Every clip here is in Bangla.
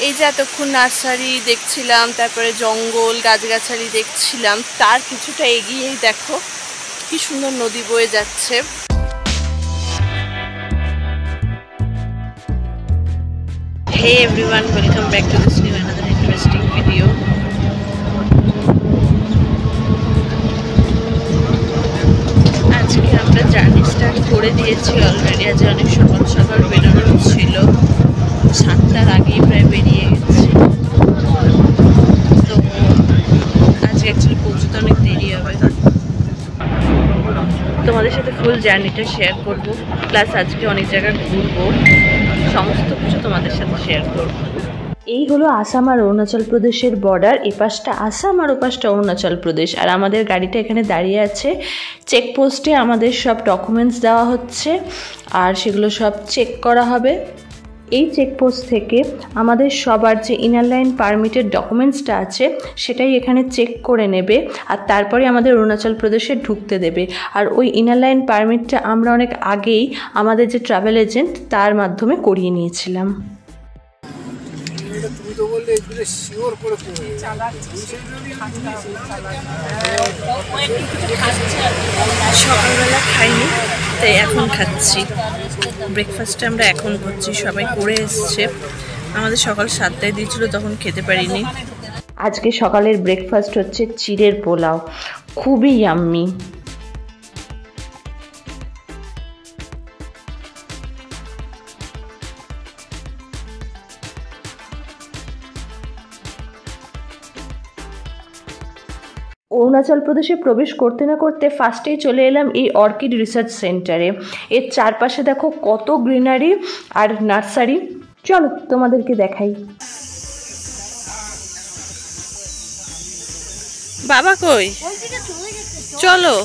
এই যে এতক্ষণ নার্সারি দেখছিলাম, তারপরে জঙ্গল গাছগাছালি দেখছিলাম, তার কিছুটা এগিয়েই দেখো কি সুন্দর নদী বয়ে যাচ্ছে। Hey everyone, welcome back to this new another interesting video. আজকে আমরা জার্নি স্টার্ট করে দিয়েছি অলরেডি। আজ অনেক সকাল সকাল বেরোনো ছিল, 7টার আগেই প্রায় বেরিয়ে গেছি। তো আজকে অ্যাকচুয়ালি পৌঁছতে অনেক দেরি হবে। তোমাদের সাথে ফুল জার্নিটা শেয়ার করব, প্লাস আজকে অনেক জায়গায় ঘুরবো, সমস্ত কিছু তোমাদের সাথে শেয়ার করব। এই হলো আসাম আর অরুণাচল প্রদেশের বর্ডার। এপাশটা আসাম আর ওপাশটা অরুণাচল প্রদেশ। আর আমাদের গাড়িটা এখানে দাঁড়িয়ে আছে। চেকপোস্টে আমাদের সব ডকুমেন্টস দেওয়া হচ্ছে আর সেগুলো সব চেক করা হবে। এই চেকপোস্ট থেকে আমাদের সবার যে ইনার লাইন পারমিটের ডকুমেন্টসটা আছে সেটাই এখানে চেক করে নেবে, আর তারপরে আমাদের অরুণাচল প্রদেশে ঢুকতে দেবে। আর ওই ইনার লাইন পারমিটটা আমরা অনেক আগেই আমাদের যে ট্রাভেল এজেন্ট তার মাধ্যমে করিয়ে নিয়েছিলাম। সকালবেলা খাইনি, তাই এখন খাচ্ছি। ব্রেকফাস্টটা আমরা এখন করছি, সবাই করে এসছে। আমাদের সকাল 7টায় দিয়েছিল, তখন খেতে পারিনি। আজকে সকালের ব্রেকফাস্ট হচ্ছে চিড়ের পোলাও, খুবই ইয়াম্মি। অরুণাচল প্রদেশে প্রবেশ করতে না করতে ফার্স্টেই চলে এলাম এই অর্কিড রিসার্চ সেন্টারে। এর চারপাশে দেখো কত গ্রিনারি আর নার্সারি। চলো তোমাদেরকে দেখাই। বাবা কই? চলো,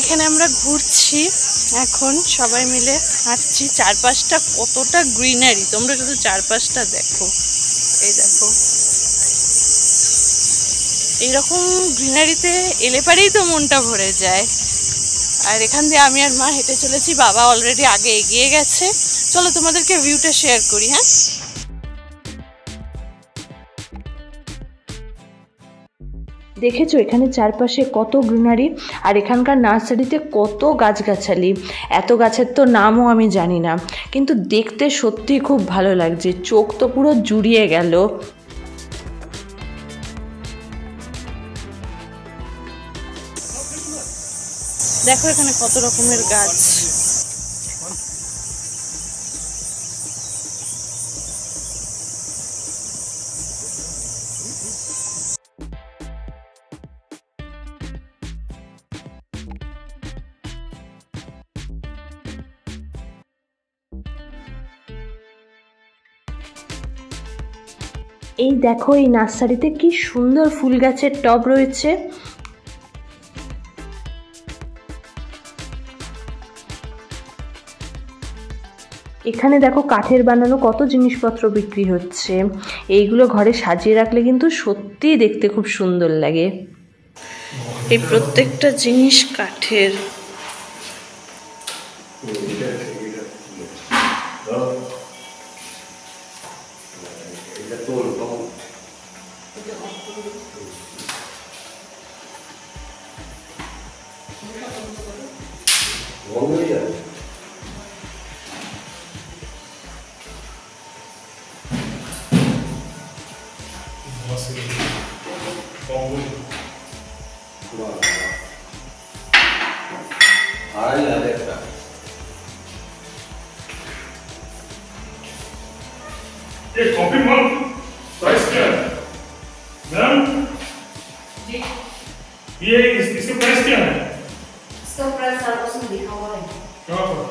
এখানে আমরা ঘুরছি এখন, সবাই মিলে হাঁটছি। চারপাশটা কতটা গ্রিনারি, তোমরা শুধু চারপাশটা দেখো। এই দেখো, এইরকম গ্রিনারিতে এলে পারেই তো মনটা ভরে যায়। আর এখান দিয়ে আমি আর মা হেঁটে চলেছি, বাবা অলরেডি আগে এগিয়ে গেছে। চলো তোমাদেরকে ভিউটা শেয়ার করি। হ্যাঁ, দেখেছো এখানে চারপাশে কত গ্রিনারি, আর এখানকার নার্সারিতে কত গাছগাছালি। এত গাছের তো নামও আমি জানি না, কিন্তু দেখতে সত্যি খুব ভালো লাগছে, চোখ তো পুরো জুড়িয়ে গেল। দেখো এখানে কত রকমের গাছ। এই দেখো এই নার্সারিতে কি সুন্দর ফুল গাছের টব রয়েছে। এখানে দেখো কাঠের বানানো কত জিনিসপত্র বিক্রি হচ্ছে। এইগুলো ঘরে সাজিয়ে রাখলে কিন্তু সত্যিই দেখতে খুব সুন্দর লাগে। এই প্রত্যেকটা জিনিস কাঠের। ये कॉफी मॉल प्राइस क्या है मैम जी? ये इसका प्राइस क्या है? इसका प्राइस सारा उसमें लिखा हुआ है। कहाँ पर?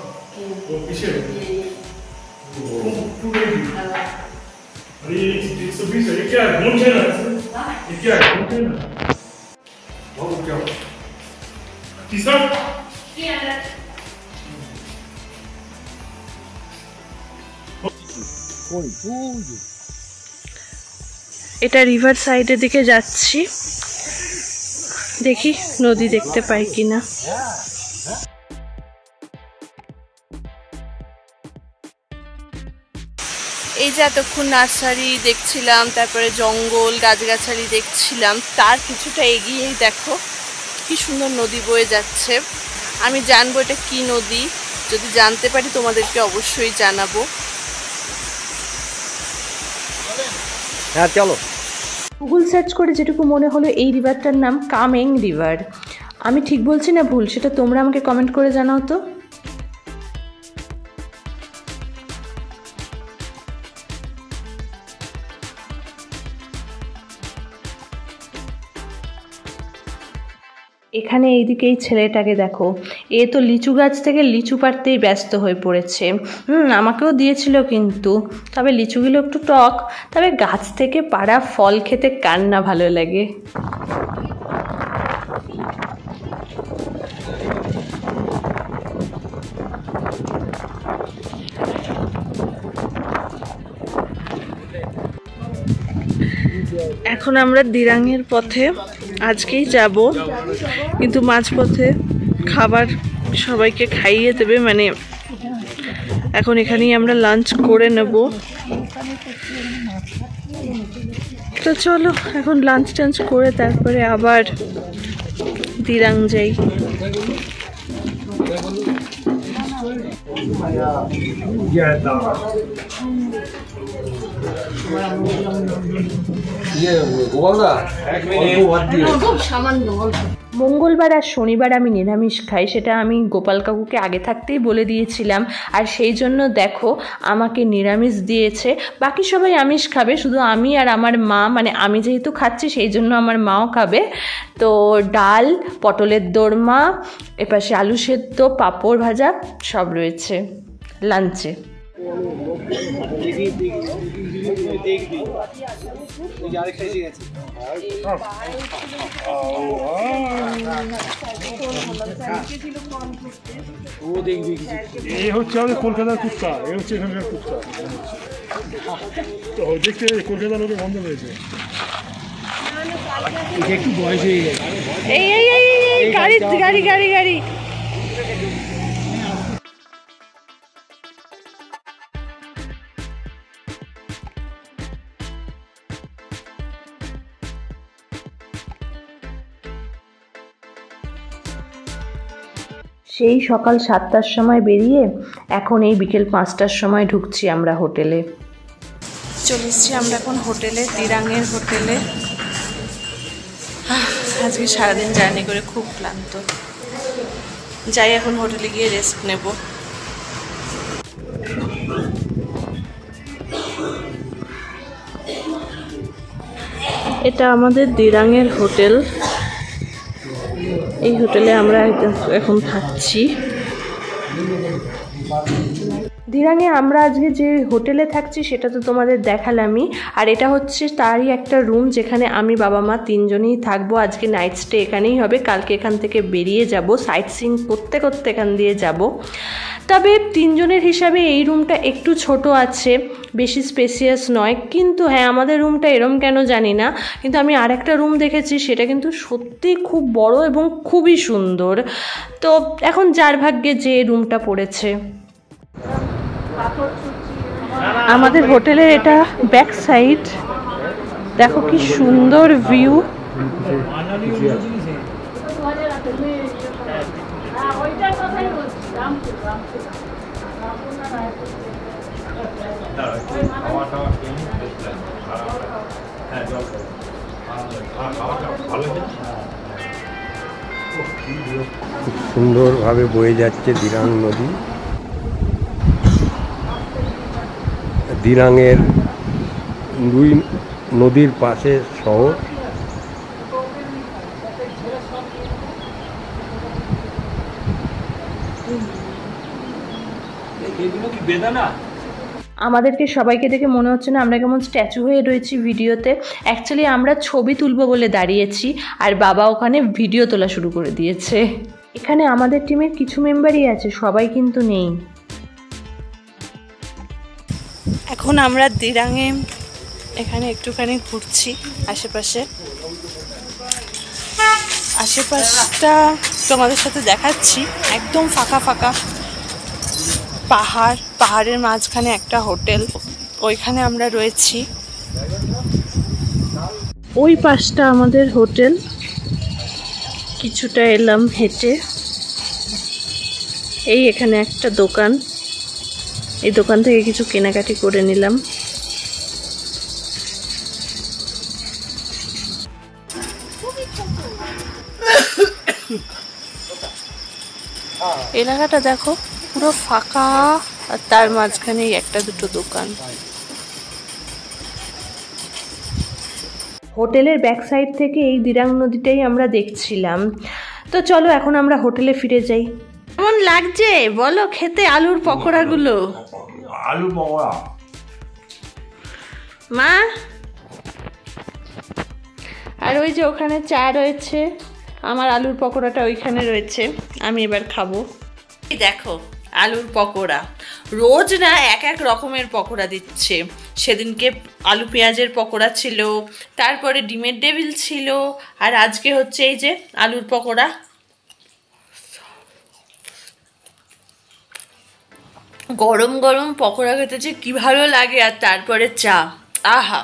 वो पीछे अरे 120 है। ये क्या है? घूम है ना? ये क्या है? घूम है ना? और क्या? तीसरा? এটা রিভার সাইডের দিকে যাচ্ছি, দেখি নদী দেখতে পাই কিনা। এই যে এতক্ষণ নার্সারি দেখছিলাম, তারপরে জঙ্গল গাছগাছালি দেখছিলাম, তার কিছুটা এগিয়েই দেখো কি সুন্দর নদী বয়ে যাচ্ছে। আমি জানবো এটা কি নদী, যদি জানতে পারি তোমাদেরকে অবশ্যই জানাবো। হ্যাঁ চলো। গুগল সার্চ করে যেটুকু মনে হলো এই রিভারটার নাম কামেং রিভার। আমি ঠিক বলছি না ভুল, সেটা তোমরা আমাকে কমেন্ট করে জানাও তো। এখানে এইদিকে এই ছেলেটাকে দেখো, এ তো লিচু গাছ থেকে লিচু পাড়তেই ব্যস্ত হয়ে পড়েছে। আমাকেও দিয়েছিল কিন্তু, তবে লিচুগুলো একটু টক, তবে গাছ থেকে পাড়া ফল খেতে কার না ভালো লাগে। এখন আমরা দিরাঙের পথে আজকেই যাব, কিন্তু মাঝপথে খাবার সবাইকে খাইয়ে দেবে, মানে এখন এখানেই আমরা লাঞ্চ করে নেব। তো চলো এখন লাঞ্চ টাঞ্চ করে তারপরে আবার দিরাং যাই। মঙ্গলবার আর শনিবার আমি নিরামিষ খাই, সেটা আমি গোপাল কাকুকে আগে থাকতেই বলে দিয়েছিলাম, আর সেই জন্য দেখো আমাকে নিরামিষ দিয়েছে। বাকি সবাই আমিষ খাবে, শুধু আমি আর আমার মা, মানে আমি যেহেতু খাচ্ছি সেই জন্য আমার মাও খাবে। তো ডাল, পটলের দোরমা, এপাশে আলু সেদ্ধ, পাঁপড় ভাজা সব রয়েছে লাঞ্চে। এই হচ্ছে আমাদের কলকাতার কুত্তা, এই হচ্ছে এখানকার কুত্তা। তো দেখতে কলকাতার লোকের বন্ধ হয়েছে, একটু বয়স হয়ে গেছে। এই গাড়ি গাড়ি গাড়ি গাড়ি সেই সকাল 7টার সময় বেরিয়ে এখন এই বিকেল 5টার সময় ঢুকছি আমরা হোটেলে। চলে এসেছি আমরা এখন হোটেলে, দিরাঙের হোটেলে। আজকে সারাদিন জার্নি করে খুব ক্লান্ত, যাই এখন হোটেলে গিয়ে রেস্ট নেব। এটা আমাদের দিরাঙের হোটেল, এই হোটেলে আমরা এখন থাকছি। দিরাঙে আমরা আজকে যে হোটেলে থাকছি সেটা তো তোমাদের দেখালামই, আর এটা হচ্ছে তারই একটা রুম যেখানে আমি বাবা মা তিনজনেই থাকবো। আজকে নাইট স্টে এখানেই হবে, কালকে এখান থেকে বেরিয়ে যাব, সাইট সিইং করতে করতে এখান দিয়ে যাব। তবে তিনজনের হিসাবে এই রুমটা একটু ছোট আছে, বেশি স্পেসিয়াস নয়, কিন্তু হ্যাঁ আমাদের রুমটা এরম কেন জানি না, কিন্তু আমি আর একটা রুম দেখেছি সেটা কিন্তু সত্যি খুব বড় এবং খুবই সুন্দর। তো এখন যার ভাগ্যে যে রুমটা পড়েছে। আমাদের হোটেলের এটা ব্যাক সাইড, দেখো কি সুন্দর ভিউ। খুব সুন্দরভাবে বয়ে যাচ্ছে দিরাং নদী। দিরাঙের দুই নদীর পাশে শহর। আমাদেরকে সবাইকে দেখে মনে হচ্ছে না আমরা কেমন স্ট্যাচু হয়ে রয়েছি ভিডিওতে। অ্যাকচুয়ালি আমরা ছবি তুলবো বলে দাঁড়িয়েছি, আর বাবা ওখানে ভিডিও তোলা শুরু করে দিয়েছে। এখানে আমাদের টিমের কিছু মেম্বারই আছে, সবাই কিন্তু নেই। এখন আমরা দিরাঙে এখানে একটুখানি ঘুরছি আশেপাশে, আশেপাশটা তোমাদের সাথে দেখাচ্ছি। একদম ফাঁকা ফাঁকা পাহাড়, পাহাড়ের মাঝখানে একটা হোটেল, ওইখানে আমরা রয়েছি। ওই পাশটা আমাদের হোটেল, কিছুটা এলাম হেঁটে। এই এখানে একটা দোকান, এই দোকান থেকে কিছু কেনাকাটি করে নিলাম। এলাকাটা দেখো পুরো ফাঁকা, আর তার মাঝখানে একটা দুটো দোকান। হোটেলের ব্যাক সাইড থেকে এই দিরাং নদীটাই আমরা দেখছিলাম। তো চলো এখন আমরা হোটেলে ফিরে যাই। কেমন লাগছে বলো খেতে আলুর পকোড়াগুলো? আলু পকোড়া মা, আর ওই যে ওখানে চা রয়েছে, আমার আলুর পকোড়াটা ওইখানে রয়েছে, আমি এবার খাবো। এই দেখো আলুর পকোড়া, রোজ না এক এক রকমের পকোড়া দিচ্ছে। সেদিনকে আলু পেঁয়াজের পকোড়া ছিল, তারপরে ডিমের ডেভিল ছিল, আর আজকে হচ্ছে এই যে আলুর পকোড়া। গরম গরম পকোড়া খেতে যে কি ভালো লাগে, আর তারপরে চা, আহা!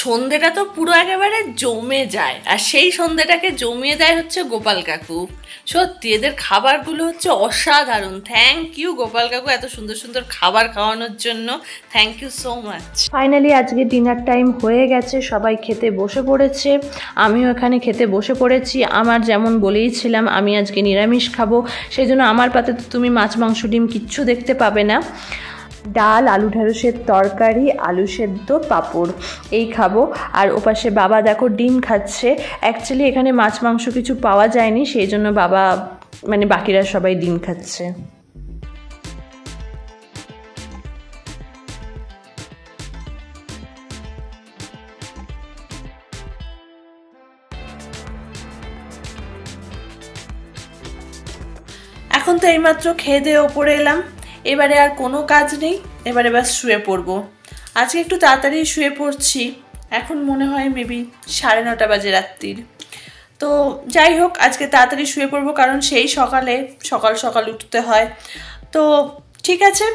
সন্ধেটা তো পুরো একেবারে জমে যায়। আর সেই সন্ধেটাকে জমিয়ে দেয় হচ্ছে গোপাল কাকু। সত্যি এদের খাবারগুলো হচ্ছে অসাধারণ। থ্যাংক ইউ গোপাল কাকু, এত সুন্দর সুন্দর খাবার খাওয়ানোর জন্য। Thank you so much. Finally আজকে ডিনার টাইম হয়ে গেছে, সবাই খেতে বসে পড়েছে, আমিও এখানে খেতে বসে পড়েছি। আমার যেমন বলেইছিলাম আমি আজকে নিরামিষ খাবো, সেই জন্য আমার পাতে তো তুমি মাছ মাংস ডিম কিচ্ছু দেখতে পাবে না। ডাল, আলু ঢেঁড়সের তরকারি, আলু সেদ্ধ, পাঁপড়, এই খাবো। আর ওপাশে বাবা দেখো ডিম খাচ্ছে। অ্যাকচুয়ালি এখানে মাছ মাংস কিছু পাওয়া যায়নি, সেই জন্য বাবা মানে বাকিরা সবাই ডিম খাচ্ছে। এখন তো এইমাত্র খেয়ে দিয়ে ওপরে এলাম, এবারে আর কোনো কাজ নেই, এবারে বাস শুয়ে পড়বো। আজকে একটু তাড়াতাড়ি শুয়ে পড়ছি, এখন মনে হয় মেবি 9:30 বাজে রাত্রির। তো যাই হোক আজকে তাড়াতাড়ি শুয়ে পড়বো, কারণ সেই সকাল সকাল উঠতে হয়। তো ঠিক আছে,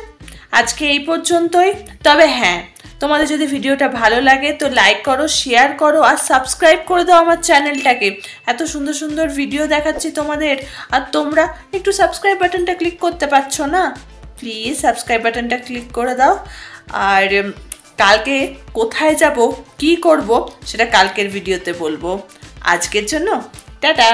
আজকে এই পর্যন্তই। তবে হ্যাঁ, তোমাদের যদি ভিডিওটা ভালো লাগে তো লাইক করো, শেয়ার করো, আর সাবস্ক্রাইব করে দাও আমার চ্যানেলটাকে। এত সুন্দর সুন্দর ভিডিও দেখাচ্ছি তোমাদের, আর তোমরা একটু সাবস্ক্রাইব বাটনটা ক্লিক করতে পারছো না? প্লিজ সাবস্ক্রাইব বাটনটা ক্লিক করে দাও। আর কালকে কোথায় যাব, কি করব, সেটা কালকের ভিডিওতে বলবো। আজকের জন্য টাটা।